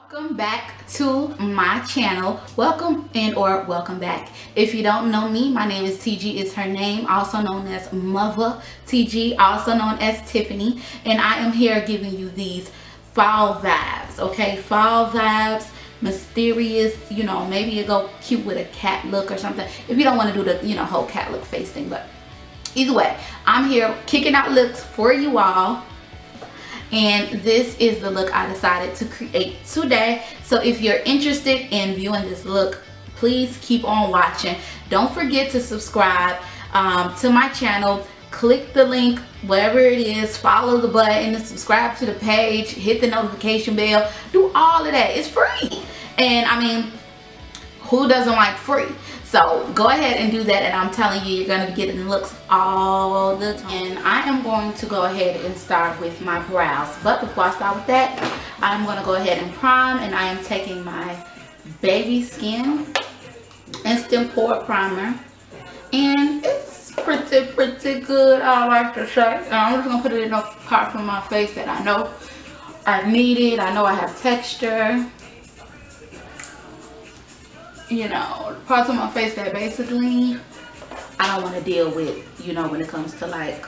Welcome back to my channel. Welcome welcome back. If you don't know me, my name is TG is her name, also known as Mother TG, also known as Tiffany, and I am here giving you these fall vibes. Okay, fall vibes, mysterious, you know, maybe you go cute with a cat look or something if you don't want to do the, you know, whole cat look face thing. But either way, I'm here kicking out looks for you all. And this is the look I decided to create today. So if you're interested in viewing this look, please keep on watching. Don't forget to subscribe to my channel. Click the link, wherever it is, follow the button, subscribe to the page, hit the notification bell, do all of that. It's free. And I mean, who doesn't like free? So go ahead and do that, and I'm telling you, you're going to be getting looks all the time. And I am going to go ahead and start with my brows. But before I start with that, I'm going to go ahead and prime, and I am taking my Baby Skin Instant Pore Primer. And it's pretty good, I like to say. And I'm just going to put it in a part from my face that I know I need it. I know I have texture. You know, parts of my face that basically I don't want to deal with, you know, when it comes to like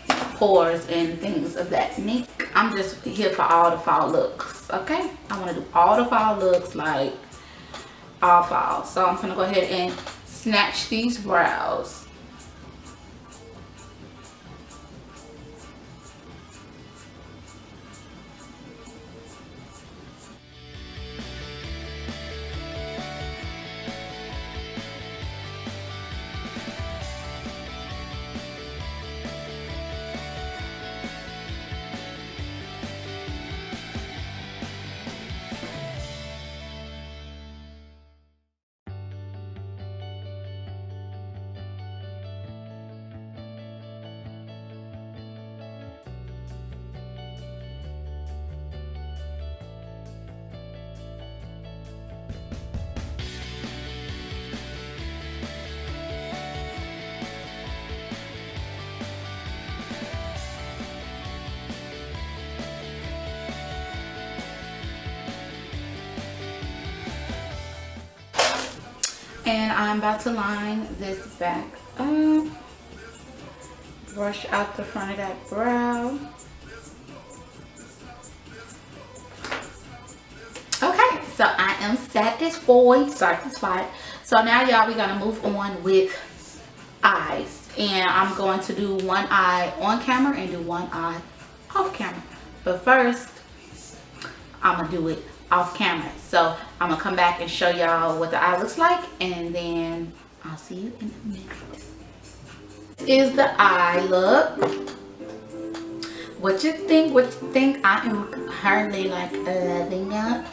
pores and things of that nature. I'm just here for all the fall looks, okay? I want to do all the fall looks, like all fall. So I'm gonna go ahead and snatch these brows. And I'm about to line this back up. Brush out the front of that brow. Okay, so I am satisfied. So now y'all, we're gonna move on with eyes. And I'm going to do one eye on camera and do one eye off camera. But first, I'm gonna do it off camera. So I'm gonna come back and show y'all what the eye looks like, and then I'll see you in a minute. This is the eye look. What you think? I am hardly like loving it.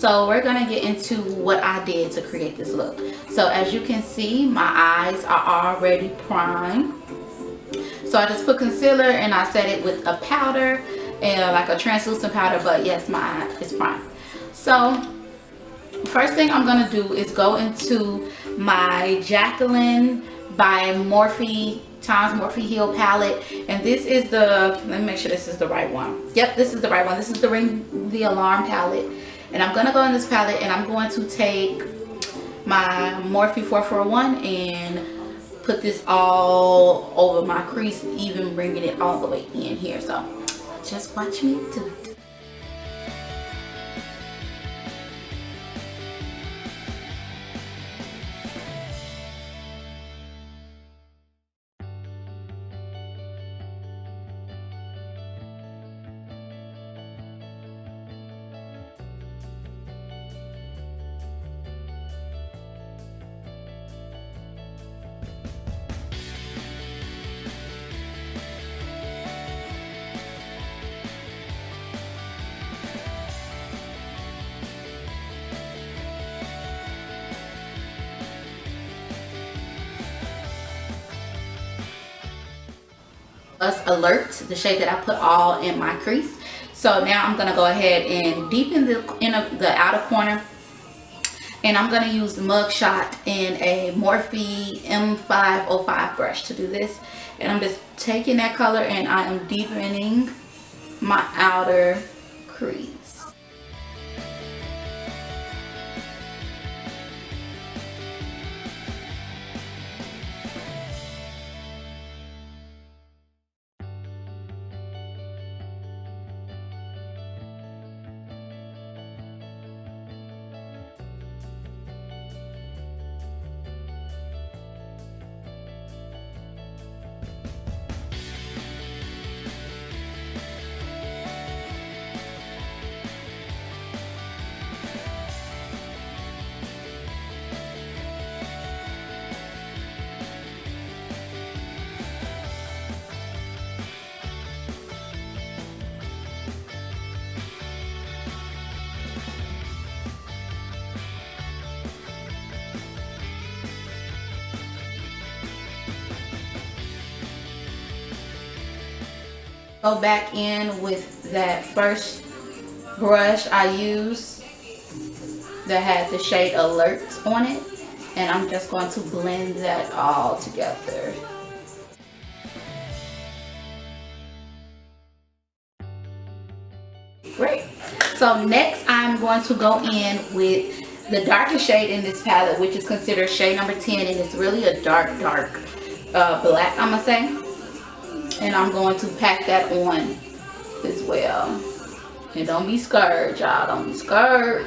So we're gonna get into what I did to create this look. So as you can see, my eyes are already primed. So I just put concealer and I set it with a powder, and like a translucent powder, but yes, my eye is primed. So first thing I'm gonna do is go into my Jacqueline by Morphe Heal palette, and this is the, let me make sure this is the right one. Yep, this is the right one. This is the Ring the Alarm palette, and I'm gonna go in this palette and I'm going to take my Morphe 441 and put this all over my crease, even bringing it all the way in here. So just watch me do it. Alert, the shade that I put all in my crease. So now I'm gonna go ahead and deepen the outer corner, and I'm gonna use the Mugshot in a Morphe M505 brush to do this. And I'm just taking that color and I am deepening my outer crease. Go back in with that first brush I used that had the shade Alert on it, and I'm just going to blend that all together. Great. So next I'm going to go in with the darkest shade in this palette, which is considered shade number 10, and it's really a dark black, I'm gonna say. And I'm going to pack that on as well. And don't be scared, y'all. Don't be scared.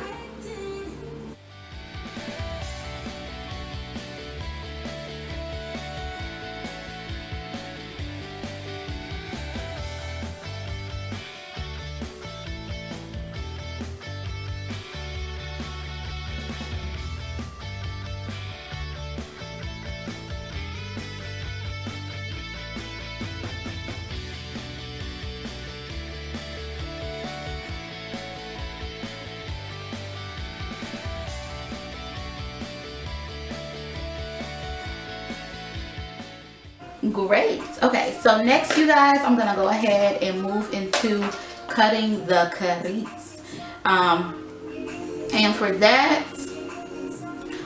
Great. Okay, so next, you guys, I'm gonna go ahead and move into cutting the crease. And for that,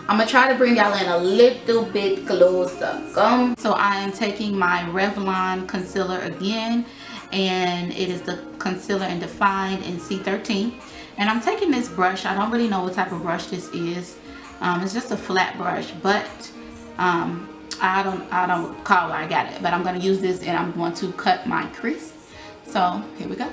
I'm gonna try to bring y'all in a little bit closer. So I am taking my Revlon concealer again, and it is the concealer in Defined in C13. And I'm taking this brush. I don't really know what type of brush this is. It's just a flat brush, but I don't recall where I got it, but I'm going to use this and I'm going to cut my crease. So here we go.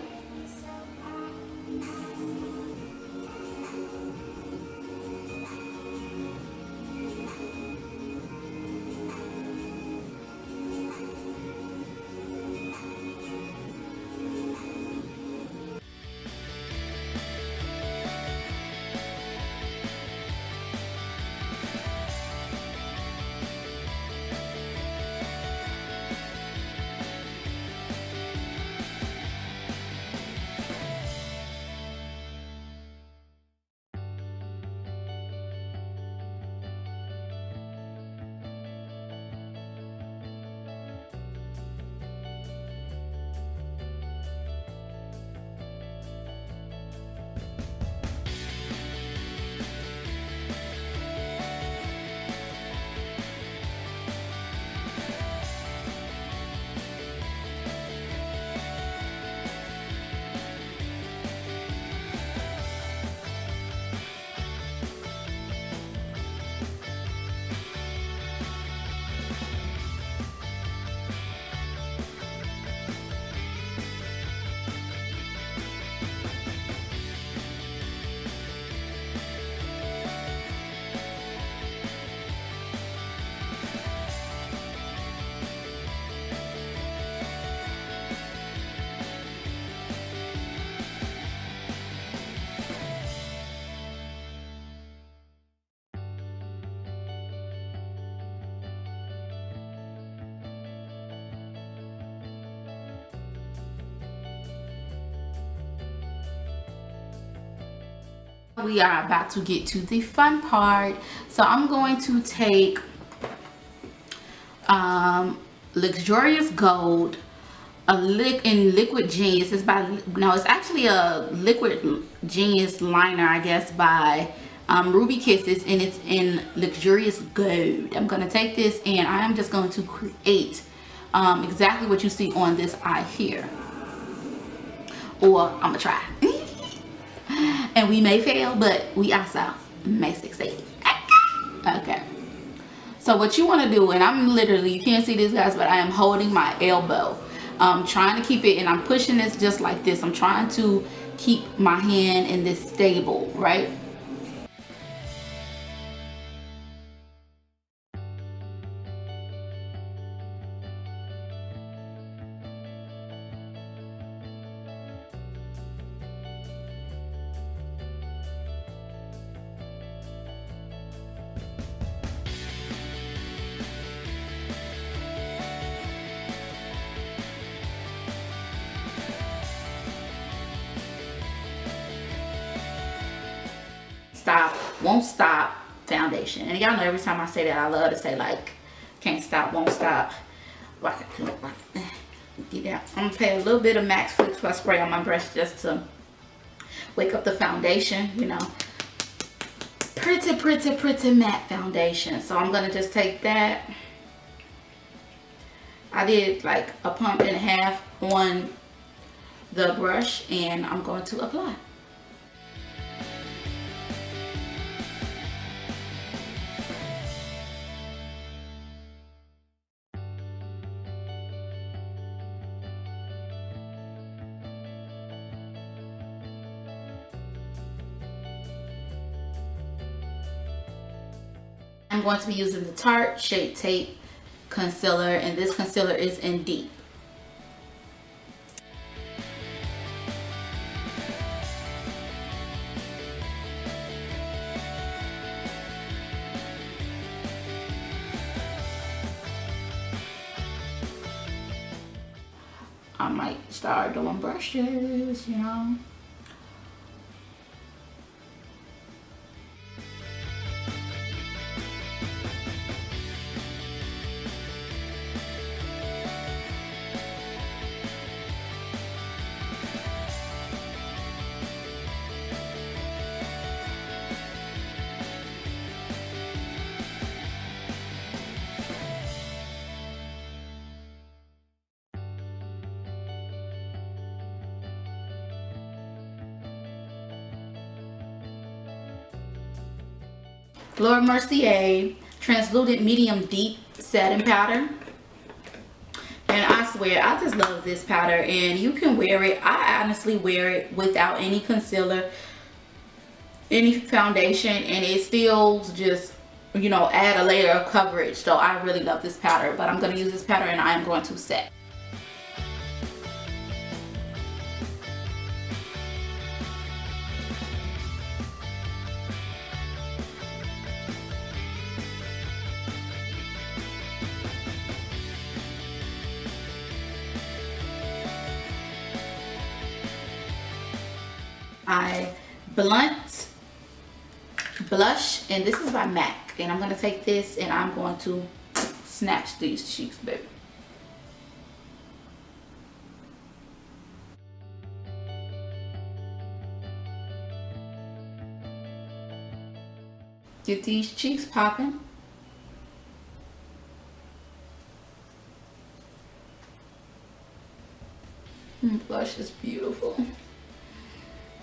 We are about to get to the fun part. So I'm going to take Luxurious Gold, in Liquid Genius. It's actually a Liquid Genius liner, I guess, by Ruby Kisses, and it's in Luxurious Gold. I'm going to take this and I am just going to create exactly what you see on this eye here. Or I'm going to try. And we may fail, but we also may succeed. Okay. So what you want to do, and I'm literally, you can't see this, guys, but I am holding my elbow. I'm trying to keep it, and I'm pushing this just like this. I'm trying to keep my hand in this stable, right? Stop, won't stop foundation. And y'all know every time I say that, I love to say, like, can't stop, won't stop. Yeah, I'm gonna put a little bit of Max Fix Plus spray on my brush just to wake up the foundation, you know. Pretty matte foundation. So I'm gonna just take that. I did like a pump and a half on the brush, and I'm going to apply. I'm going to be using the Tarte Shape Tape concealer, and this concealer is in Deep. I might start doing brushes, you know. Laura Mercier Translucent Medium Deep Setting Powder. And I swear, I just love this powder, and you can wear it. I honestly wear it without any concealer, any foundation, and it still just, you know, add a layer of coverage. So I really love this powder, but I'm going to use this powder and I am going to set. My Blunt blush, and this is by MAC, and I'm going to take this and I'm going to snatch these cheeks, baby. Get these cheeks popping. Blush is beautiful.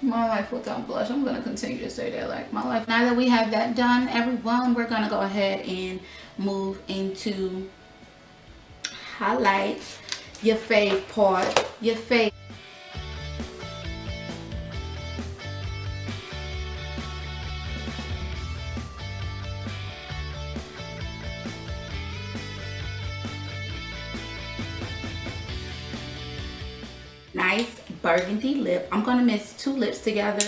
My life without blush. I'm going to continue to say that, like, my life. Now that we have that done, everyone, we're going to go ahead and move into highlight your fave part, your fave. Nice burgundy lip. I'm going to mix two lips together.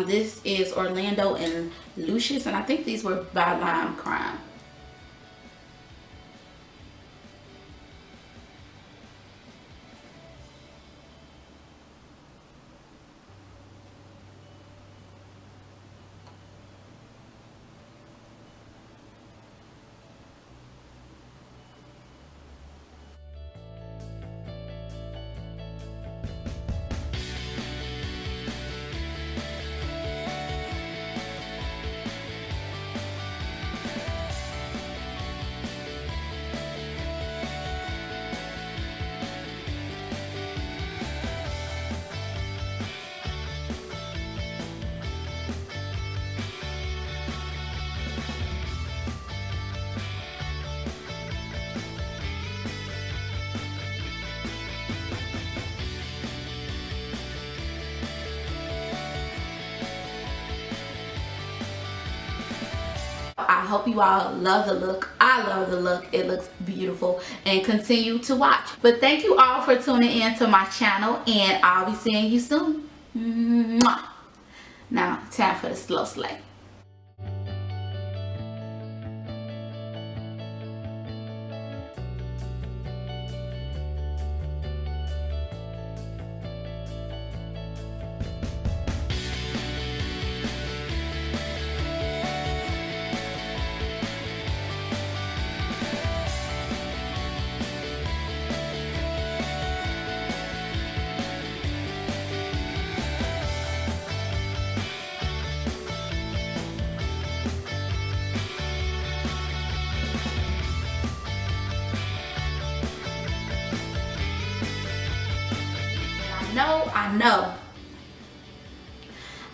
This is Orlando and Lucious, and I think these were by Lime Crime. I hope you all love the look. I love the look. It looks beautiful, and continue to watch. But thank you all for tuning in to my channel, and I'll be seeing you soon. Mwah. Now, time for the slow slay.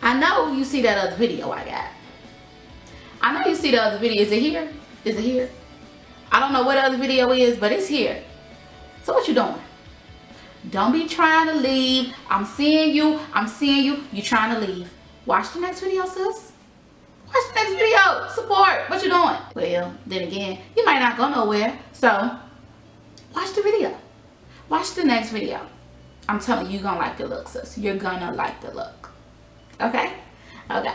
I know you see that other video I got. I know you see the other video. Is it here? Is it here? I don't know what the other video is, but it's here. So what you doing? Don't be trying to leave. I'm seeing you. You trying to leave. Watch the next video, sis. Watch the next video. Support. What you doing? Well, then again, you might not go nowhere. So, watch the video. Watch the next video. I'm telling you, you're gonna like the look, sis. You're gonna like the look. Okay? Okay.